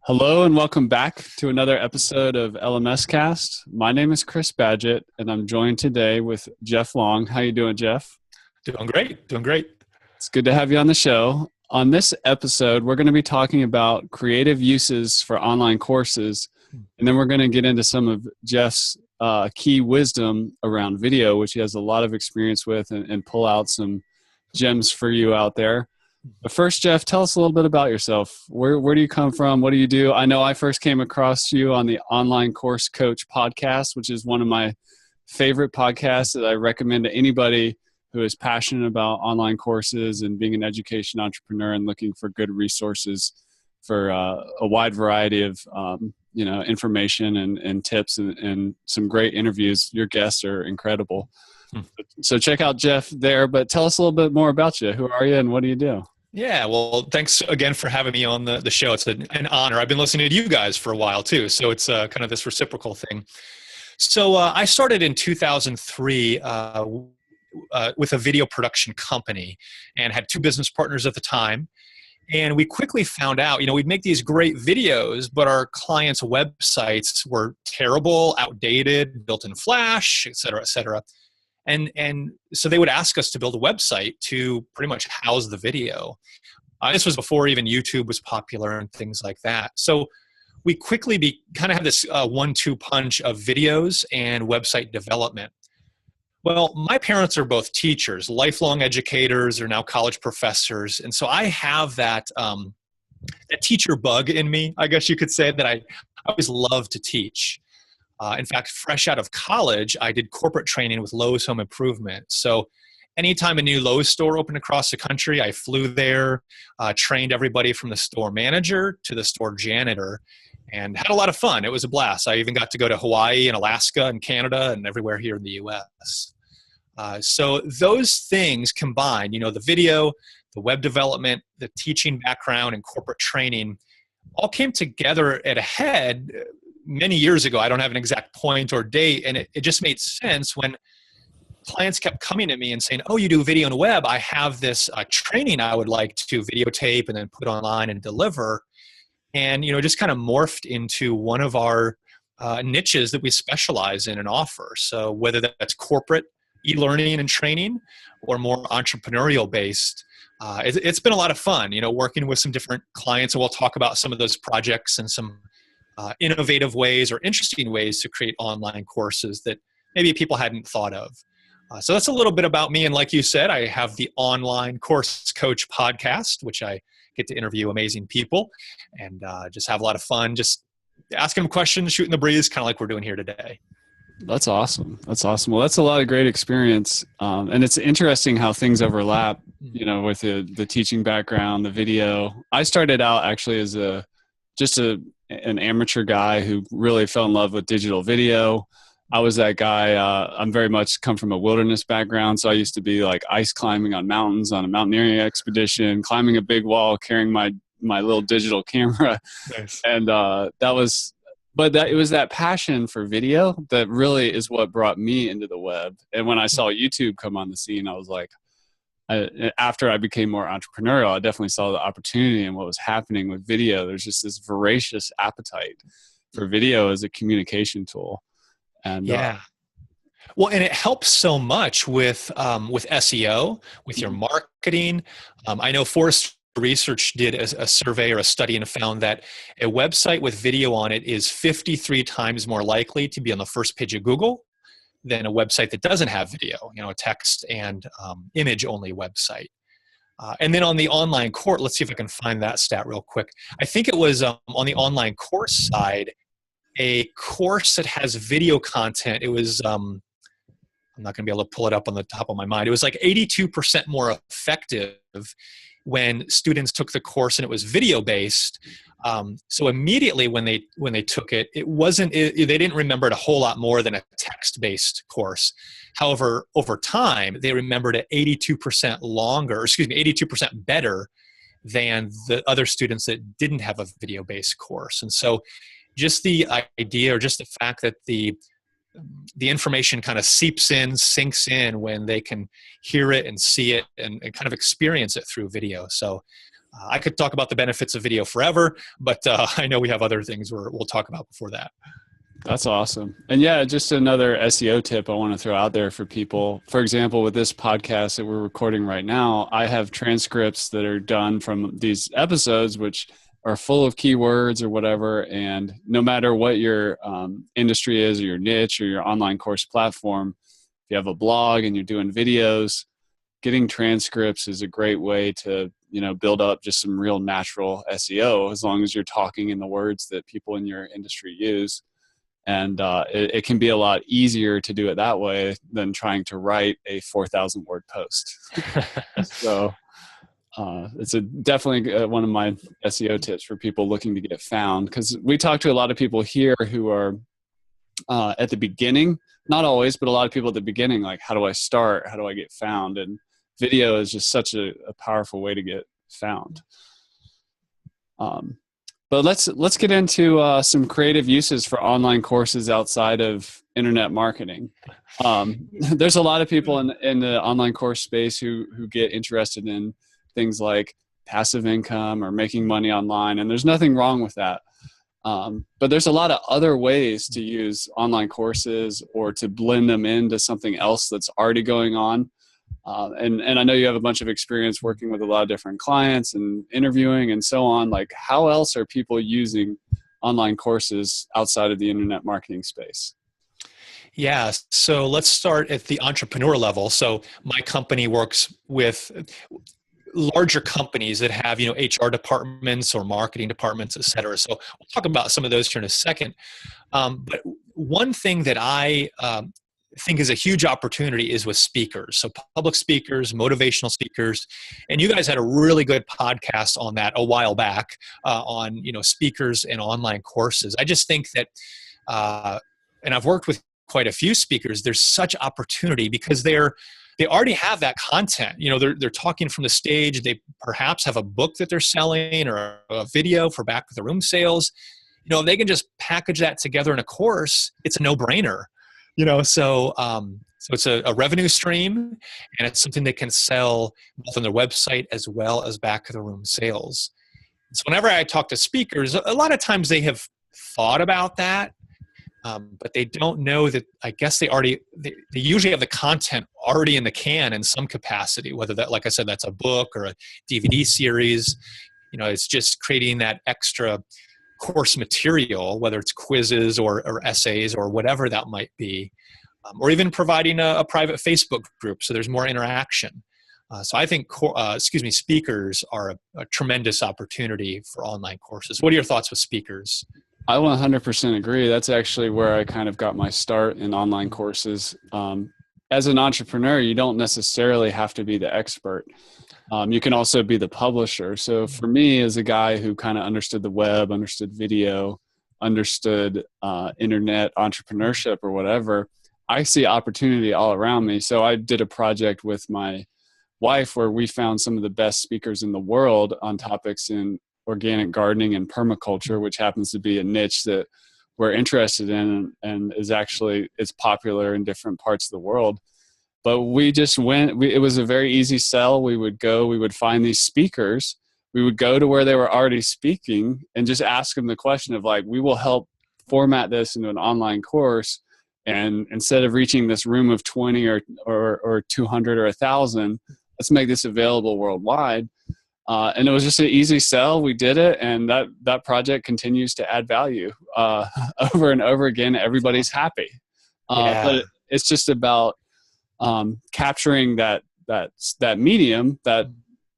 Hello and welcome back to another episode of LMScast. My name is Chris Badgett, and I'm joined today with Jeff Long. How you doing, Jeff? Doing great. Doing great. It's good to have you on the show. On this episode, we're going to be talking about creative uses for online courses, and then we're going to get into some of Jeff's key wisdom around video, which he has a lot of experience with, and pull out some gems for you out there. But first, Jeff, tell us a little bit about yourself. Where do you come from? What do you do? I know I first came across you on the Online Course Coach podcast, which is one of my favorite podcasts that I recommend to anybody who is passionate about online courses and being an education entrepreneur and looking for good resources for a wide variety of information and tips and some great interviews. Your guests are incredible. So check out Jeff there, but tell us a little bit more about you. Who are you and what do you do? Yeah, well, thanks again for having me on the show. It's an honor. I've been listening to you guys for a while too, so it's kind of this reciprocal thing. So I started in 2003 with a video production company and had two business partners at the time. And we quickly found out, we'd make these great videos, but our clients' websites were terrible, outdated, built in Flash, et cetera, et cetera. And so they would ask us to build a website to pretty much house the video. This was before even YouTube was popular and things like that. So we quickly kind of have this 1-2 punch of videos and website development. Well, my parents are both teachers, lifelong educators, or now college professors. And so I have that teacher bug in me, I guess you could say, that I always love to teach. In fact, fresh out of college, I did corporate training with Lowe's Home Improvement. So anytime a new Lowe's store opened across the country, I flew there, trained everybody from the store manager to the store janitor, and had a lot of fun. It was a blast. I even got to go to Hawaii and Alaska and Canada and everywhere here in the U.S. So those things combined, the video, the web development, the teaching background, and corporate training all came together at a head many years ago. I don't have an exact point or date, and it just made sense when clients kept coming to me and saying, "Oh, you do video and web. I have this training I would like to videotape and then put online and deliver." And just kind of morphed into one of our niches that we specialize in and offer. So whether that's corporate e-learning and training or more entrepreneurial based, it's been a lot of fun. Working with some different clients, and we'll talk about some of those projects and some innovative ways or interesting ways to create online courses that maybe people hadn't thought of. So that's a little bit about me. And like you said, I have the Online Course Coach podcast, which I get to interview amazing people and just have a lot of fun, just asking them questions, shooting the breeze, kind of like we're doing here today. That's awesome. That's awesome. Well, that's a lot of great experience. And it's interesting how things overlap, with the teaching background, the video. I started out actually as an amateur guy who really fell in love with digital video. I was that guy. I'm very much come from a wilderness background. So I used to be like ice climbing on mountains on a mountaineering expedition, climbing a big wall, carrying my little digital camera. Nice. And it was that passion for video that really is what brought me into the web. And when I saw YouTube come on the scene, I was like, after I became more entrepreneurial, I definitely saw the opportunity in what was happening with video. There's just this voracious appetite for video as a communication tool. And yeah. Well, and it helps so much with SEO, with your marketing. I know Forrester Research did a survey or a study and found that a website with video on it is 53 times more likely to be on the first page of Google than a website that doesn't have video, a text and image only website. And then on the online course, let's see if I can find that stat real quick. I think it was on the online course side, a course that has video content. It was, I'm not going to be able to pull it up on the top of my mind. It was like 82% more effective when students took the course and it was video based. So immediately when they took it, they didn't remember it a whole lot more than a text-based course. However, over time, they remembered it 82% better than the other students that didn't have a video-based course. And so just the idea, or just the fact that the information kind of sinks in when they can hear it and see it and kind of experience it through video. So I could talk about the benefits of video forever, but I know we have other things we'll talk about before that. That's awesome. And yeah, just another SEO tip I want to throw out there for people. For example, with this podcast that we're recording right now, I have transcripts that are done from these episodes, which are full of keywords or whatever. And no matter what your industry is, or your niche, or your online course platform, if you have a blog and you're doing videos, getting transcripts is a great way to, build up just some real natural SEO, as long as you're talking in the words that people in your industry use. And it can be a lot easier to do it that way than trying to write a 4,000 word post. So it's definitely one of my SEO tips for people looking to get found, because we talk to a lot of people here who are at the beginning, not always, but a lot of people at the beginning, like, how do I start? How do I get found? And video is just such a powerful way to get found. But let's get into some creative uses for online courses outside of internet marketing. There's a lot of people in the online course space who get interested in things like passive income or making money online, and there's nothing wrong with that. But there's a lot of other ways to use online courses or to blend them into something else that's already going on. And I know you have a bunch of experience working with a lot of different clients and interviewing and so on. Like, how else are people using online courses outside of the internet marketing space? Yeah, so let's start at the entrepreneur level. So my company works with larger companies that have, HR departments or marketing departments, et cetera. So we'll talk about some of those here in a second. But one thing that I think is a huge opportunity is with speakers. So public speakers, motivational speakers, and you guys had a really good podcast on that a while back on, speakers and online courses. I just think that, and I've worked with quite a few speakers, there's such opportunity because they already have that content. They're talking from the stage. They perhaps have a book that they're selling or a video for back of the room sales. If they can just package that together in a course, it's a no-brainer. So it's a revenue stream, and it's something they can sell both on their website as well as back of the room sales. So whenever I talk to speakers, a lot of times they have thought about that, but they don't know that. I guess they usually have the content already in the can in some capacity, whether that, like I said, that's a book or a DVD series. It's just creating that extra course material, whether it's quizzes or essays or whatever that might be, or even providing a private Facebook group so there's more interaction. So I think speakers are a tremendous opportunity for online courses. What are your thoughts with speakers? I 100% agree. That's actually where I kind of got my start in online courses. As an entrepreneur, you don't necessarily have to be the expert. You can also be the publisher. So for me, as a guy who kind of understood the web, understood video, understood internet entrepreneurship or whatever, I see opportunity all around me. So I did a project with my wife where we found some of the best speakers in the world on topics in organic gardening and permaculture, which happens to be a niche that we're interested in and is popular in different parts of the world. But we just went, it was a very easy sell. We would find these speakers. We would go to where they were already speaking and just ask them the question of, like, we will help format this into an online course. And instead of reaching this room of 20 or 200 or 1,000, let's make this available worldwide. And it was just an easy sell. We did it. And that project continues to add value over and over again. Everybody's happy. But it's just about capturing that medium, that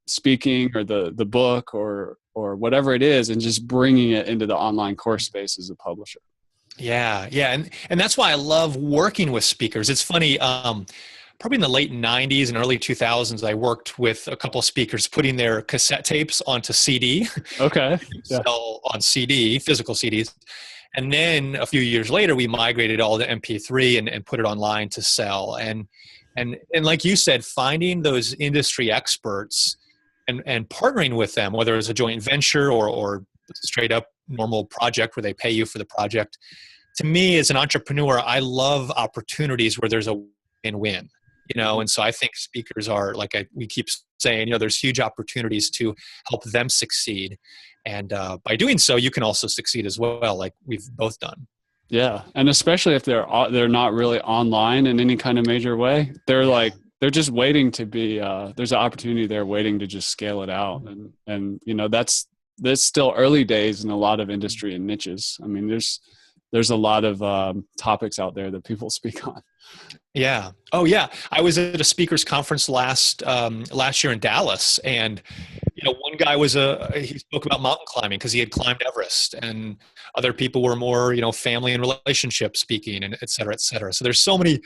speaking or the book or whatever it is, and just bringing it into the online course space as a publisher. Yeah. And that's why I love working with speakers. It's funny, probably in the late 90s and early 2000s, I worked with a couple of speakers putting their cassette tapes onto CD. Okay. Sell on CD, physical CDs. And then a few years later, we migrated all to MP3 and put it online to sell. And like you said, finding those industry experts and partnering with them, whether it's a joint venture or straight up normal project where they pay you for the project. To me, as an entrepreneur, I love opportunities where there's a win-win. And so I think speakers are, we keep saying, there's huge opportunities to help them succeed. And by doing so, you can also succeed as well, like we've both done. Yeah. And especially if they're not really online in any kind of major way, they're just waiting to be, there's an opportunity there waiting to just scale it out. And that's still early days in a lot of industry and niches. I mean, there's a lot of topics out there that people speak on. Yeah. Oh, yeah. I was at a speakers conference last year in Dallas, and one guy he spoke about mountain climbing because he had climbed Everest, and other people were more family and relationship speaking, and et cetera, et cetera. So there's so many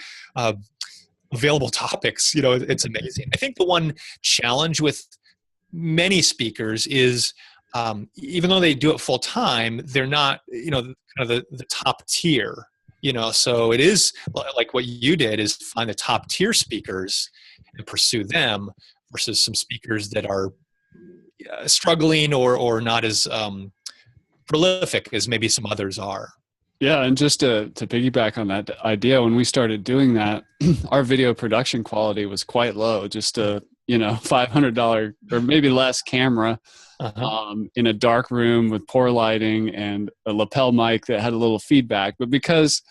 available topics. It's amazing. I think the one challenge with many speakers is even though they do it full time, they're not kind of the top tier. So it is like what you did, is find the top tier speakers and pursue them versus some speakers that are struggling or not as prolific as maybe some others are. Yeah. And just to piggyback on that idea, when we started doing that, our video production quality was quite low, just a, $500 or maybe less camera. In a dark room with poor lighting and a lapel mic that had a little feedback. But because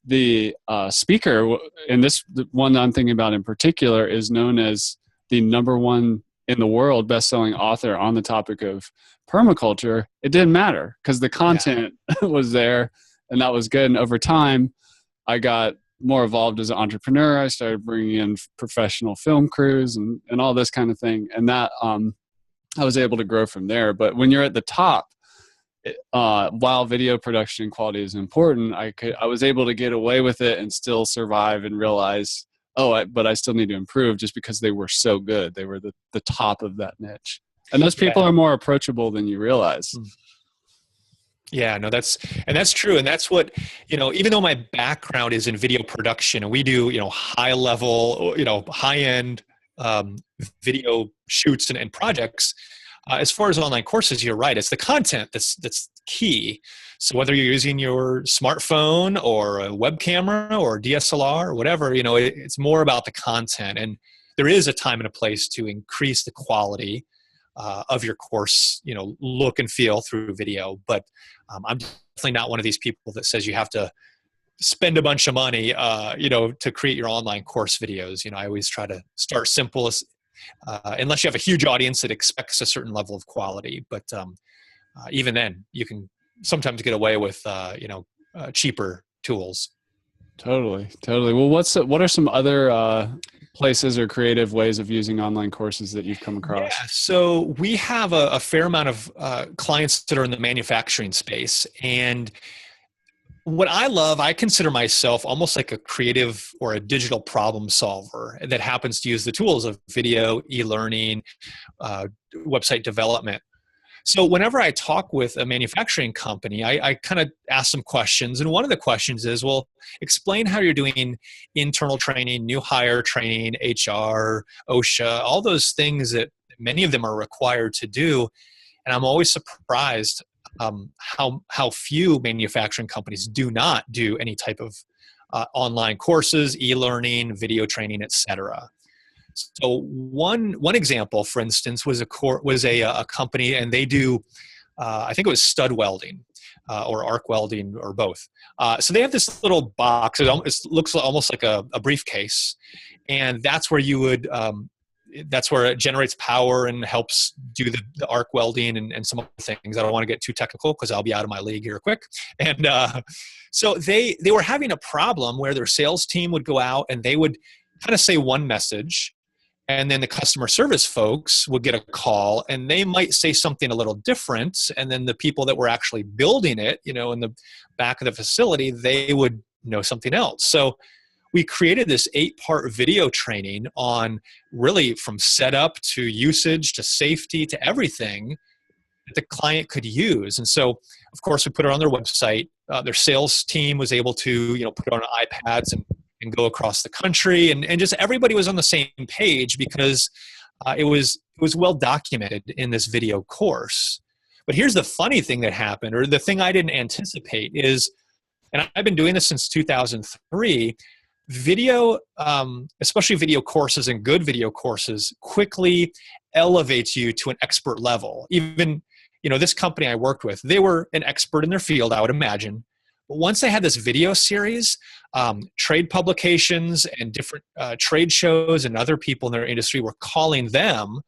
the speaker, and the one I'm thinking about in particular, is known as the #1 in the world best-selling author on the topic of permaculture, it didn't matter because the content was there, and that was good. And over time, I got more involved as an entrepreneur. I started bringing in professional film crews and all this kind of thing. And that I was able to grow from there. But when you're at the top, while video production quality is important, I was able to get away with it and still survive and realize, but I still need to improve just because they were so good. They were the top of that niche. And those people are more approachable than you realize. Yeah, no, that's true. And that's what, even though my background is in video production and we do, high level, high end video shoots and projects, as far as online courses, you're right. It's the content that's key. So whether you're using your smartphone or a web camera or DSLR or whatever, it's more about the content. And there is a time and a place to increase the quality of your course, look and feel through video. But I'm definitely not one of these people that says you have to spend a bunch of money, to create your online course videos. I always try to start simple, unless you have a huge audience that expects a certain level of quality. But even then, you can sometimes get away with, cheaper tools. Totally. Well, what are some other places or creative ways of using online courses that you've come across? Yeah, so we have a fair amount of clients that are in the manufacturing space. And what I love, I consider myself almost like a creative or a digital problem solver that happens to use the tools of video, e-learning, website development. So whenever I talk with a manufacturing company, I kind of ask some questions. And one of the questions is, well, explain how you're doing internal training, new hire training, HR, OSHA, all those things that many of them are required to do. And I'm always surprised how few manufacturing companies do not do any type of online courses, e-learning, video training, etc. So one example, for instance, was a company, and they do, I think it was stud welding or arc welding or both. So they have this little box. It looks almost like a briefcase, and that's where you would. That's where it generates power and helps do the arc welding and some other things. I don't want to get too technical because I'll be out of my league here quick. And so they were having a problem where their sales team would go out and they would kind of say one message, and then the customer service folks would get a call and they might say something a little different. And then the people that were actually building it, in the back of the facility, they would know something else. So we created this 8-part video training on really from setup to usage to safety to everything that the client could use. And so, of course, we put it on their website. Their sales team was able to, put it on iPads and go across the country, and just everybody was on the same page because it was well documented in this video course. But here's the funny thing that happened, or the thing I didn't anticipate is, and I've been doing this since 2003, video, especially video courses and good video courses, quickly elevates you to an expert level. Even, this company I worked with, they were an expert in their field, I would imagine. But once they had this video series, trade publications and different trade shows and other people in their industry were calling them,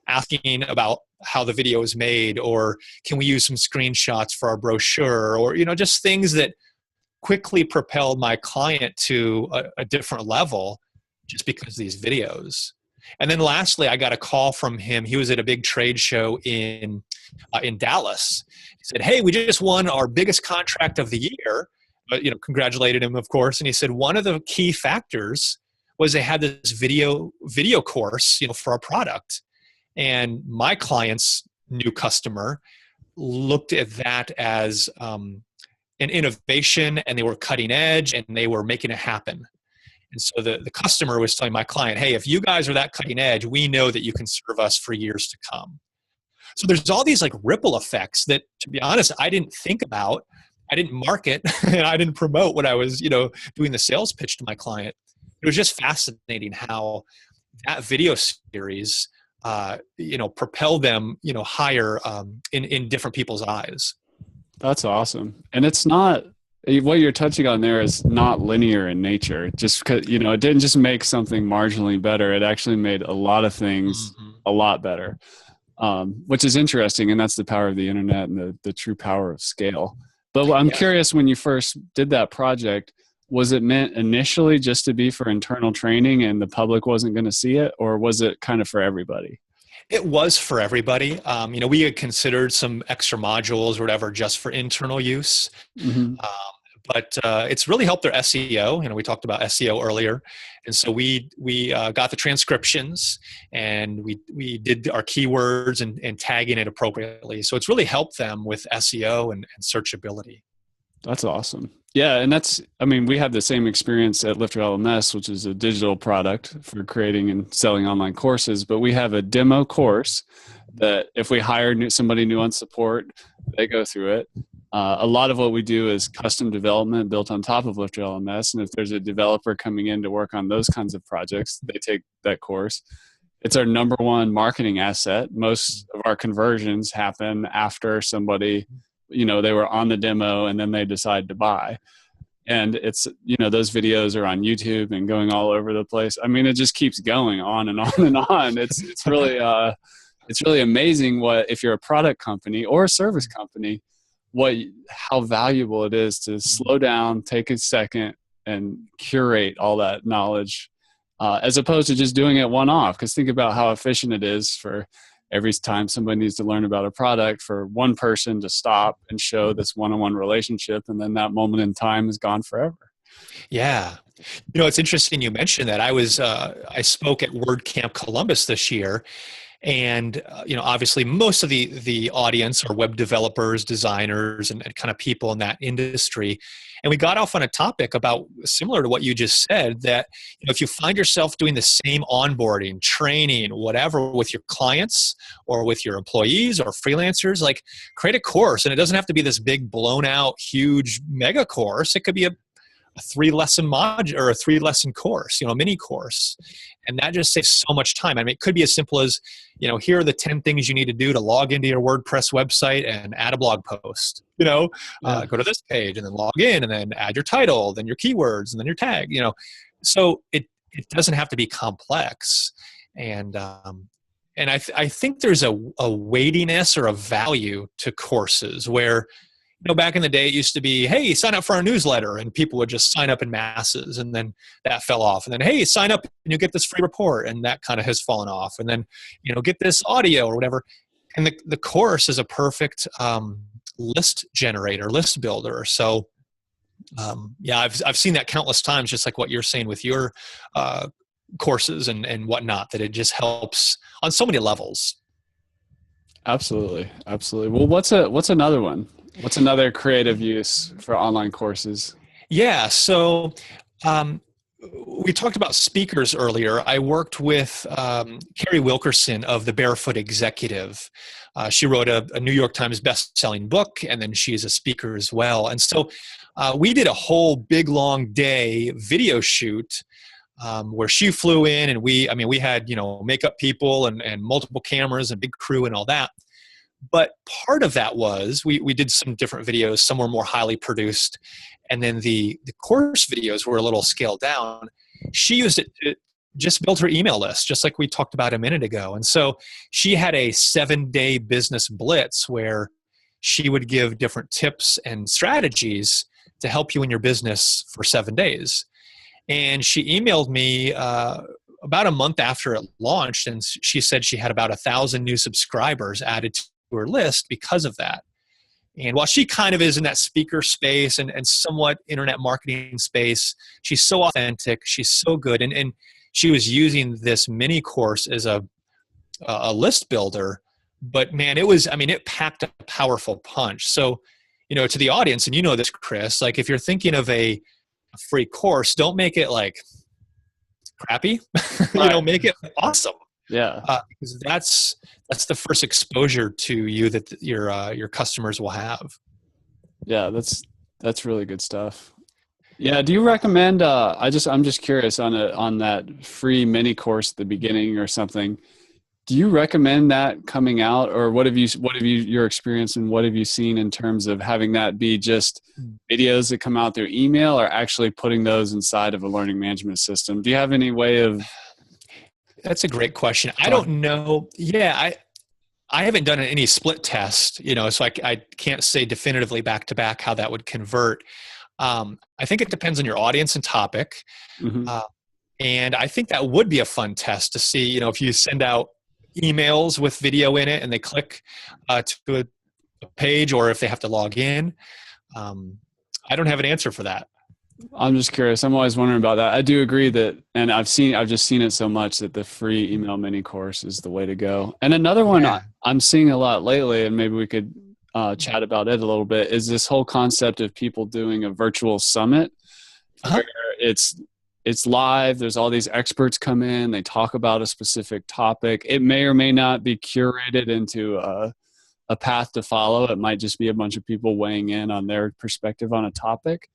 asking about how the video is made, or can we use some screenshots for our brochure, or, just things that quickly propelled my client to a different level just because of these videos. And then lastly, I got a call from him. He was at a big trade show in Dallas. He said, "Hey, we just won our biggest contract of the year." Congratulated him, of course. And he said one of the key factors was they had this video course, for our product. And my client's new customer looked at that as an innovation, and they were cutting edge, and they were making it happen. And so the customer was telling my client, "Hey, if you guys are that cutting edge, we know that you can serve us for years to come." So there's all these like ripple effects that, to be honest, I didn't think about. I didn't market and I didn't promote when I was, doing the sales pitch to my client. It was just fascinating how that video series, propelled them, higher in different people's eyes. That's awesome. And it's not, what you're touching on there is not linear in nature. Just because, it didn't just make something marginally better. It actually made a lot of things a lot better, which is interesting. And that's the power of the internet and the true power of scale. But I'm curious, when you first did that project, was it meant initially just to be for internal training and the public wasn't going to see it? Or was it kind of for everybody? It was for everybody. We had considered some extra modules or whatever just for internal use. Mm-hmm. But it's really helped their SEO. We talked about SEO earlier. And so we got the transcriptions, and we did our keywords and tagging it appropriately. So it's really helped them with SEO and searchability. That's awesome. Yeah. And we have the same experience at LifterLMS, which is a digital product for creating and selling online courses. But we have a demo course that if we hire somebody new on support, they go through it. A lot of what we do is custom development built on top of LifterLMS. And if there's a developer coming in to work on those kinds of projects, they take that course. It's our number one marketing asset. Most of our conversions happen after somebody, they were on the demo and then they decide to buy. And it's, those videos are on YouTube and going all over the place. It just keeps going on and on and on. It's really amazing if you're a product company or a service company, how valuable it is to slow down, take a second, and curate all that knowledge, as opposed to just doing it one-off. Because think about how efficient it is for every time somebody needs to learn about a product, for one person to stop and show this one-on-one relationship, and then that moment in time is gone forever. Yeah. It's interesting you mentioned that. I spoke at WordCamp Columbus this year. And, obviously most of the audience are web developers, designers, and kind of people in that industry. And we got off on a topic about, similar to what you just said, that if you find yourself doing the same onboarding, training, whatever with your clients or with your employees or freelancers, like create a course. And it doesn't have to be this big blown out, huge mega course. It could be a 3-lesson module or a 3-lesson course, a mini course. And that just saves so much time. It could be as simple as, here are the 10 things you need to do to log into your WordPress website and add a blog post, go to this page and then log in and then add your title, then your keywords, and then your tag, so it doesn't have to be complex. And I think there's a weightiness or a value to courses where, back in the day, it used to be, hey, sign up for our newsletter, and people would just sign up in masses, and then that fell off. And then, hey, sign up and you get this free report, and that kind of has fallen off. And then, get this audio or whatever. And the course is a perfect list generator, list builder. So, I've seen that countless times, just like what you're saying with your courses and whatnot, that it just helps on so many levels. Absolutely. Well, what's another one? What's another creative use for online courses? Yeah. So we talked about speakers earlier. I worked with Carrie Wilkerson of the Barefoot Executive. She wrote a New York Times best-selling book, and then she's a speaker as well. And so we did a whole big, long day video shoot where she flew in, and we had, makeup people and multiple cameras and big crew and all that. But part of that was we did some different videos. Some were more highly produced. And then the course videos were a little scaled down. She used it to just build her email list, just like we talked about a minute ago. And so she had a 7-day business blitz where she would give different tips and strategies to help you in your business for 7 days. And she emailed me about a month after it launched, and she said she had about 1,000 new subscribers added to her list because of that. And while she kind of is in that speaker space and somewhat internet marketing space, she's so authentic, she's so good. And she was using this MiniCourse as a list builder, but man, it packed a powerful punch. So, to the audience, and this, Chris, like if you're thinking of a free course, don't make it like crappy, make it awesome. Yeah. Because that's the first exposure to you that your customers will have. Yeah, that's really good stuff. Yeah. Do you recommend? I'm just curious on that free mini course at the beginning or something. Do you recommend that coming out, or what have you your experience and what have you seen in terms of having that be just videos that come out through email, or actually putting those inside of a learning management system? Do you have any way of? That's a great question. I don't know. Yeah, I haven't done any split test, so I can't say definitively back to back how that would convert. I think it depends on your audience and topic. Mm-hmm. And I think that would be a fun test to see, if you send out emails with video in it and they click to a page, or if they have to log in. I don't have an answer for that. I'm just curious. I'm always wondering about that. I do agree that, and I've just seen it so much that the free email mini course is the way to go. And another one I'm seeing a lot lately, and maybe we could chat about it a little bit, is this whole concept of people doing a virtual summit where it's live. There's all these experts come in, they talk about a specific topic. It may or may not be curated into a path to follow. It might just be a bunch of people weighing in on their perspective on a topic.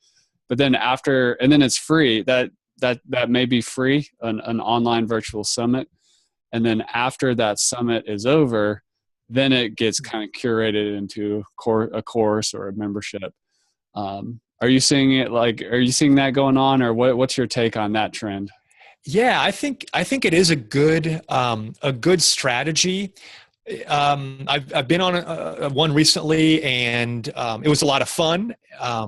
But then and then it's free. That may be free, an online virtual summit. And then after that summit is over, then it gets kind of curated into a course or a membership. Are you seeing it? Are you seeing that going on, or what's your take on that trend? Yeah, I think it is a good strategy. I've been on one recently, and it was a lot of fun. I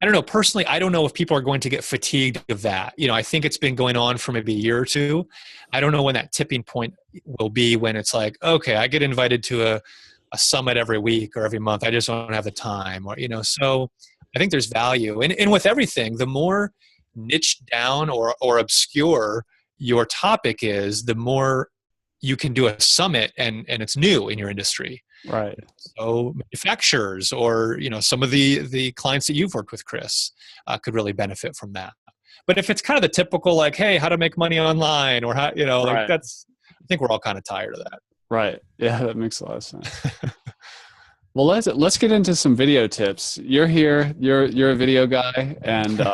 don't know, personally, I don't know if people are going to get fatigued of that. I think it's been going on for maybe a year or two. I don't know when that tipping point will be, when it's like, okay, I get invited to a summit every week or every month. I just don't have the time, so I think there's value. And with everything, the more niched down or obscure your topic is, the more you can do a summit and it's new in your industry. Right. So manufacturers or, some of the clients that you've worked with, Chris, could really benefit from that. But if it's kind of the typical, like, hey, how to make money online, or how, right. I think we're all kind of tired of that. Right. Yeah, that makes a lot of sense. Well, let's get into some video tips. You're here, you're a video guy, and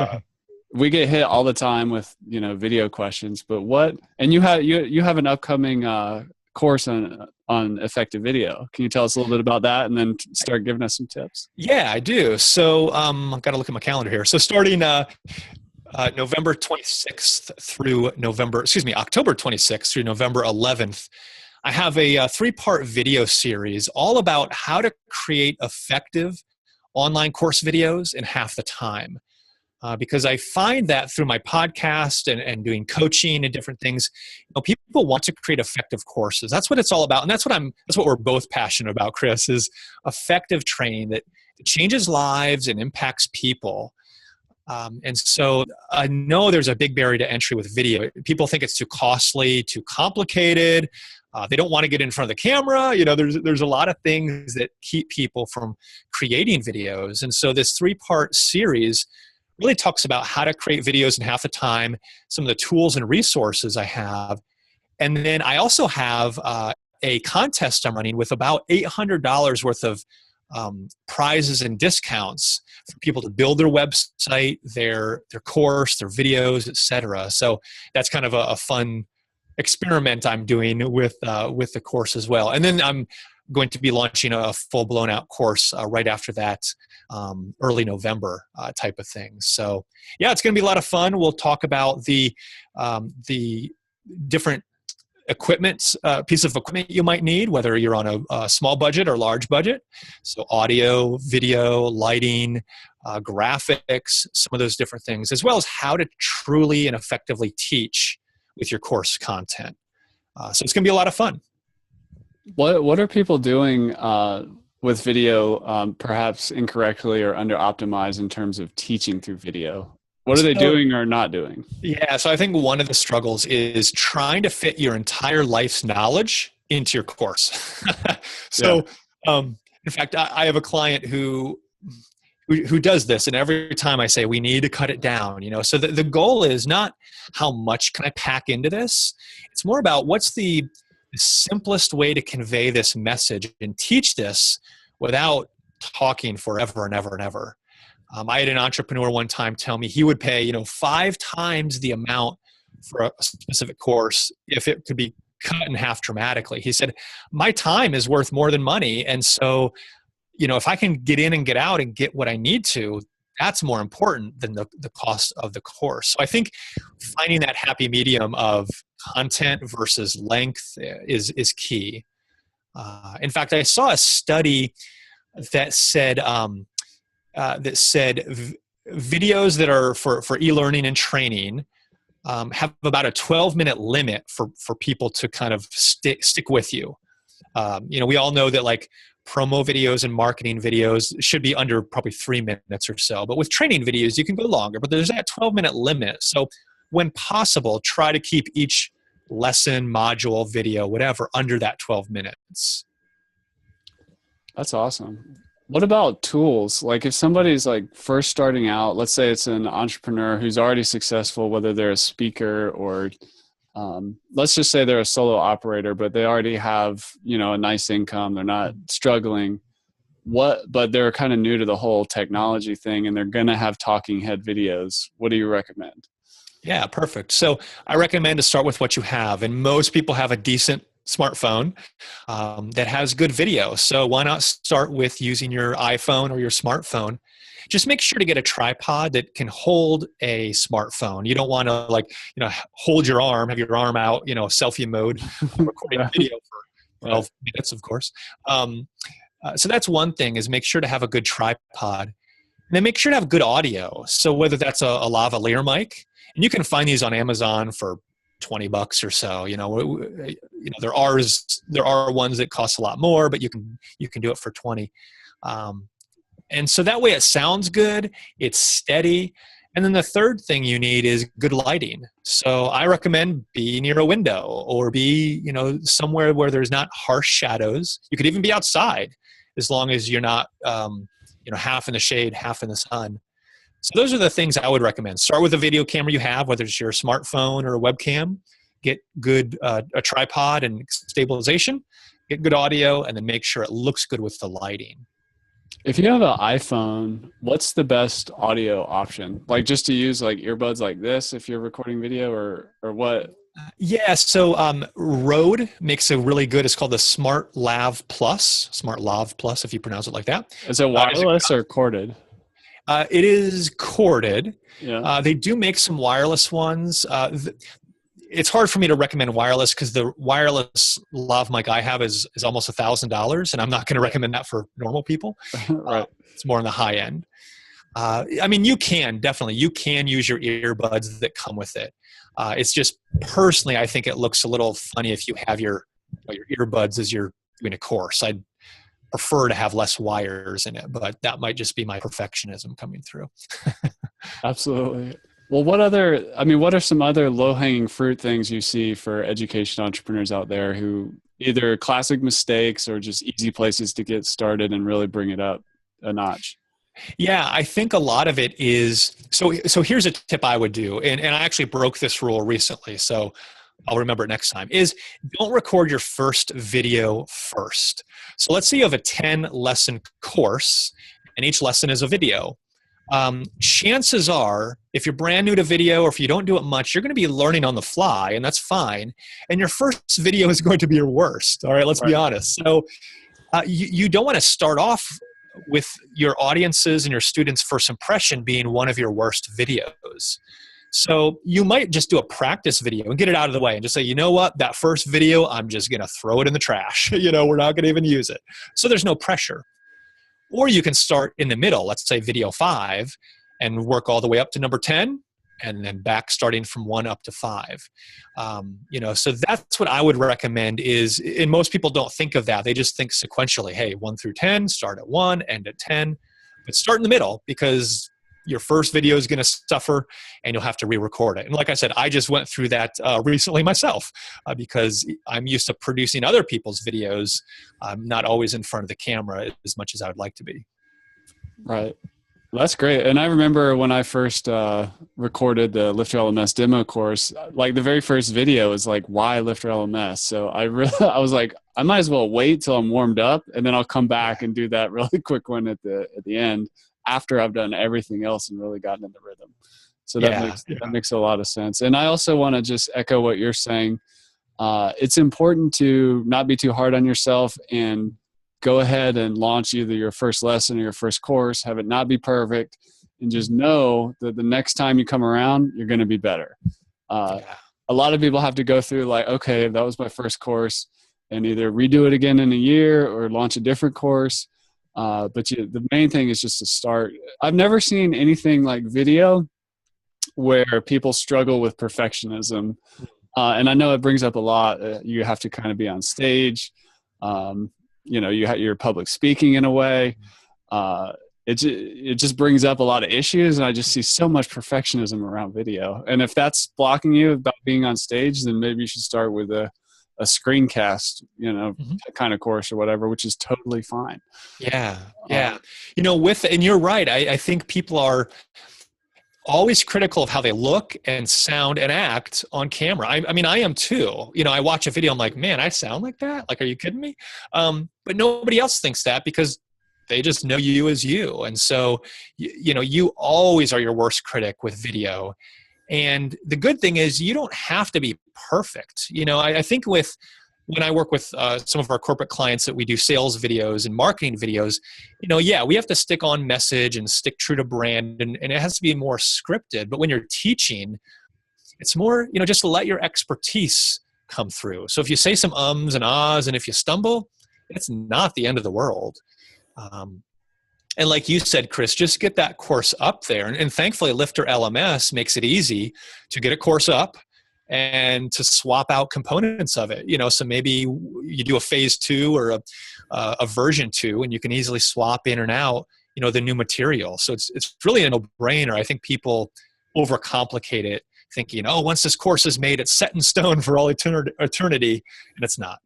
we get hit all the time with, video questions, but and you have an upcoming course on effective video. Can you tell us a little bit about that and then start giving us some tips? Yeah, I do. So I've got to look at my calendar here. So starting November 26th through October 26th through November 11th, I have a 3-part video series all about how to create effective online course videos in half the time. Because I find that through my podcast and doing coaching and different things, people want to create effective courses. That's what it's all about. And that's what we're both passionate about, Chris, is effective training that changes lives and impacts people. And so I know there's a big barrier to entry with video. People think it's too costly, too complicated. They don't want to get in front of the camera. There's a lot of things that keep people from creating videos. And so this 3-part series really talks about how to create videos in half the time, some of the tools and resources I have. And then I also have a contest I'm running with about $800 worth of prizes and discounts for people to build their website, their course, their videos, etc. So that's kind of a fun experiment I'm doing with the course as well. And then I'm going to be launching a full blown out course right after that, early November type of thing. So yeah, it's going to be a lot of fun. We'll talk about the different piece of equipment you might need, whether you're on a small budget or large budget. So audio, video, lighting, graphics, some of those different things, as well as how to truly and effectively teach with your course content. So it's going to be a lot of fun. What are people doing with video, perhaps incorrectly or under optimized in terms of teaching through video? What are they doing or not doing? Yeah, so I think one of the struggles is trying to fit your entire life's knowledge into your course. In fact, I have a client who does this, and every time I say we need to cut it down, so the goal is not how much can I pack into this. It's more about what's the simplest way to convey this message and teach this without talking forever and ever and ever. I had an entrepreneur one time tell me he would pay 5 times the amount for a specific course if it could be cut in half dramatically. He said, my time is worth more than money, and so if I can get in and get out and get what I need to, that's more important than the cost of the course. So I think finding that happy medium of content versus length is key. In fact, I saw a study that said videos that are for e-learning and training have about a 12-minute limit for people to kind of stick with you. We all know that like promo videos and marketing videos should be under probably 3 minutes or so. But with training videos, you can go longer, but there's that 12-minute limit. So when possible, try to keep each lesson, module, video, whatever, under that 12 minutes. That's awesome. What about tools? Like if somebody's like first starting out, let's say it's an entrepreneur who's already successful, whether they're a speaker or let's just say they're a solo operator, but they already have, a nice income. They're not struggling. But they're kind of new to the whole technology thing and they're going to have talking head videos. What do you recommend? Yeah, perfect. So I recommend to start with what you have. And most people have a decent smartphone that has good video. So why not start with using your iPhone or your smartphone? Just make sure to get a tripod that can hold a smartphone. You don't want to hold your arm, have your arm out, selfie mode, recording a video for 12 minutes, of course. So that's one thing, is make sure to have a good tripod. And then make sure to have good audio. So whether that's a lavalier mic, and you can find these on Amazon for $20 or so. There are ones that cost a lot more, but you can do it for 20. And so that way it sounds good, it's steady. And then the third thing you need is good lighting. So I recommend be near a window or be, somewhere where there's not harsh shadows. You could even be outside as long as you're not, half in the shade, half in the sun. So those are the things I would recommend. Start with a video camera you have, whether it's your smartphone or a webcam. Get good a tripod and stabilization, get good audio, and then make sure it looks good with the lighting. If you have an iPhone, what's the best audio option? Like just to use like earbuds like this if you're recording video or what? Yeah, so Rode makes a really good, it's called the Smart Lav Plus, if you pronounce it like that. Is it wireless or corded? It is corded. Yeah. They do make some wireless ones. It's hard for me to recommend wireless because the wireless lav mic I have is almost $1,000, and I'm not going to recommend that for normal people. Right. It's more on the high end. You can use your earbuds that come with it. It's just personally, I think it looks a little funny if you have your earbuds as you're doing a course. I'd prefer to have less wires in it, but that might just be my perfectionism coming through. Absolutely. Well, what are some other low-hanging fruit things you see for education entrepreneurs out there who either classic mistakes or just easy places to get started and really bring it up a notch? Yeah, I think a lot of it is, so here's a tip I would do, and I actually broke this rule recently, so I'll remember it next time, is don't record your first video first. So let's say you have a 10 lesson course and each lesson is a video. Chances are, if you're brand new to video or if you don't do it much, you're going to be learning on the fly, and that's fine. And your first video is going to be your worst. All right, let's be honest. So you don't want to start off with your audiences and your students' first impression being one of your worst videos. So you might just do a practice video and get it out of the way and just say, you know what, that first video, I'm just going to throw it in the trash. We're not going to even use it. So there's no pressure. Or you can start in the middle, let's say video 5, and work all the way up to number 10, and then back starting from 1 up to 5. So that's what I would recommend is, and most people don't think of that. They just think sequentially, hey, 1 through 10, start at 1, end at 10, but start in the middle, because your first video is going to suffer and you'll have to re-record it. And like I said, I just went through that recently myself because I'm used to producing other people's videos. I'm not always in front of the camera as much as I would like to be. Right. That's great. And I remember when I first recorded the LifterLMS demo course, like the very first video is like, why LifterLMS? So I was like, I might as well wait till I'm warmed up, and then I'll come back and do that really quick one at the end after I've done everything else and really gotten in the rhythm. So that makes a lot of sense. And I also want to just echo what you're saying. It's important to not be too hard on yourself and go ahead and launch either your first lesson or your first course, have it not be perfect, and just know that the next time you come around, you're going to be better. A lot of people have to go through like, okay, that was my first course, and either redo it again in a year or launch a different course. But the main thing is just to start. I've never seen anything like video where people struggle with perfectionism. And I know it brings up a lot. You have to kind of be on stage. You're public speaking in a way. It just brings up a lot of issues, and I just see so much perfectionism around video. And if that's blocking you about being on stage, then maybe you should start with a screencast, kind of course or whatever, which is totally fine. Yeah. And you're right. I think people are always critical of how they look and sound and act on camera. I mean, I am too. I watch a video, I'm like, man, I sound like that? Like, are you kidding me? But nobody else thinks that because they just know you as you. And so, you always are your worst critic with video. And the good thing is you don't have to be perfect. I think when I work with some of our corporate clients that we do sales videos and marketing videos, we have to stick on message and stick true to brand, and it has to be more scripted. But when you're teaching, it's more, just to let your expertise come through. So if you say some ums and ahs, and if you stumble, it's not the end of the world. And like you said, Chris, just get that course up there. And thankfully, LifterLMS makes it easy to get a course up and to swap out components of it. So maybe you do a phase 2 or a version 2, and you can easily swap in and out, the new material. So it's really a no-brainer. I think people overcomplicate it, thinking, oh, once this course is made, it's set in stone for all eternity, and it's not.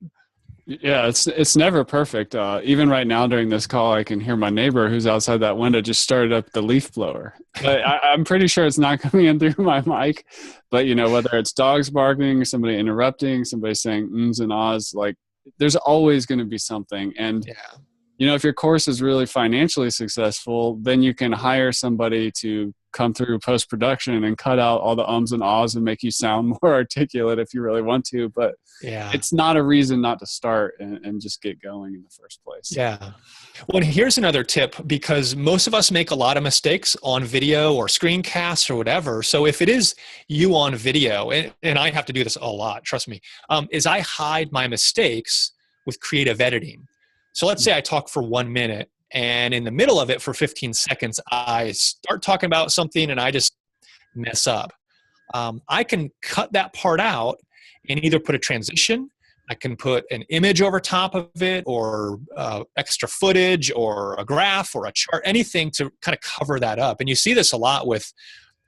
Yeah, it's never perfect. Even right now during this call, I can hear my neighbor who's outside that window just started up the leaf blower. But I'm pretty sure it's not coming in through my mic. But, whether it's dogs barking, somebody interrupting, somebody saying ums and ahs, like there's always going to be something. And, if your course is really financially successful, then you can hire somebody to come through post-production and cut out all the ums and ahs and make you sound more articulate if you really want to. But it's not a reason not to start and just get going in the first place. Yeah. Well, and here's another tip, because most of us make a lot of mistakes on video or screencasts or whatever. So if it is you on video, and I have to do this a lot, trust me, is I hide my mistakes with creative editing. So let's say I talk for 1 minute, and in the middle of it for 15 seconds, I start talking about something and I just mess up. I can cut that part out and either put a transition, I can put an image over top of it, or extra footage or a graph or a chart, anything to kind of cover that up. And you see this a lot with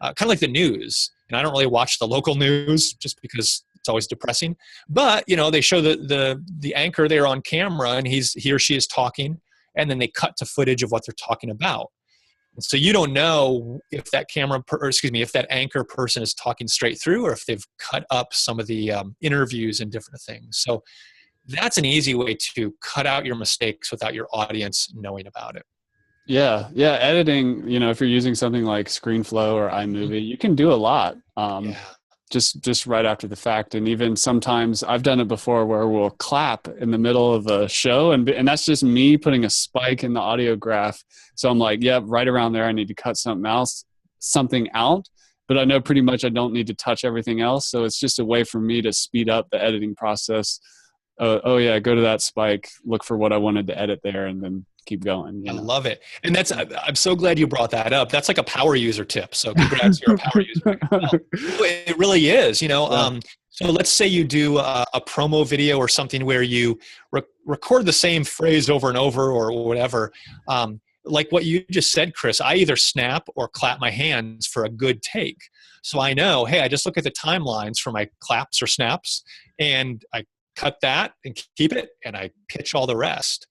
kind of like the news. And I don't really watch the local news just because it's always depressing. But, they show the anchor there on camera, and he or she is talking, and then they cut to footage of what they're talking about. So you don't know if that if that anchor person is talking straight through, or if they've cut up some of the interviews and different things. So that's an easy way to cut out your mistakes without your audience knowing about it. Yeah. Yeah. Editing, if you're using something like ScreenFlow or iMovie, you can do a lot. Just right after the fact. And even sometimes I've done it before where we'll clap in the middle of a show, and that's just me putting a spike in the audio graph. So I'm like, yeah, right around there, I need to cut something out, but I know pretty much I don't need to touch everything else. So it's just a way for me to speed up the editing process. Oh yeah, go to that spike, look for what I wanted to edit there, and then keep going. I love it. And I'm so glad you brought that up. That's like a power user tip. So congrats, you're a power user. Well, it really is, So let's say you do a promo video or something where you record the same phrase over and over or whatever. Like what you just said, Chris, I either snap or clap my hands for a good take. So I know, hey, I just look at the timelines for my claps or snaps, and I cut that and keep it, and I pitch all the rest.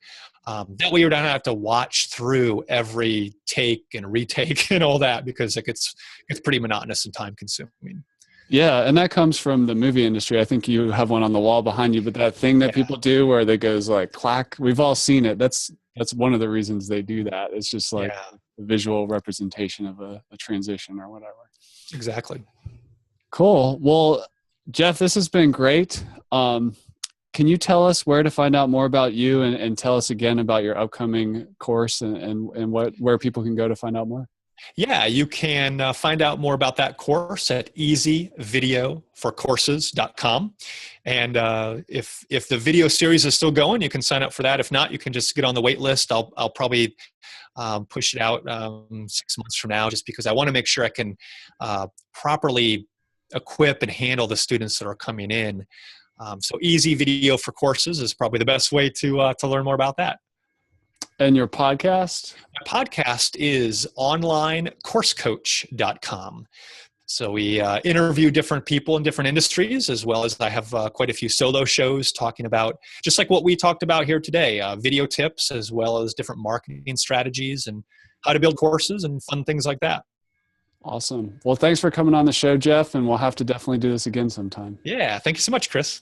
That way you don't have to watch through every take and retake and all that, because it's pretty monotonous and time consuming. Yeah, and that comes from the movie industry. I think you have one on the wall behind you, but that thing that people do where they goes like clack, we've all seen it. That's one of the reasons they do that. It's just like a visual representation of a transition or whatever. Exactly. Cool. Well, Jeff, this has been great. Can you tell us where to find out more about you, and tell us again about your upcoming course and where people can go to find out more? Yeah, you can find out more about that course at easyvideoforcourses.com. And if the video series is still going, you can sign up for that. If not, you can just get on the wait list. I'll probably push it out 6 months from now, just because I want to make sure I can properly equip and handle the students that are coming in. So Easy Video for Courses is probably the best way to learn more about that. And your podcast? My podcast is onlinecoursecoach.com. So we interview different people in different industries, as well as I have quite a few solo shows talking about, just like what we talked about here today, video tips, as well as different marketing strategies and how to build courses and fun things like that. Awesome. Well, thanks for coming on the show, Jeff, and we'll have to definitely do this again sometime. Yeah, thank you so much, Chris.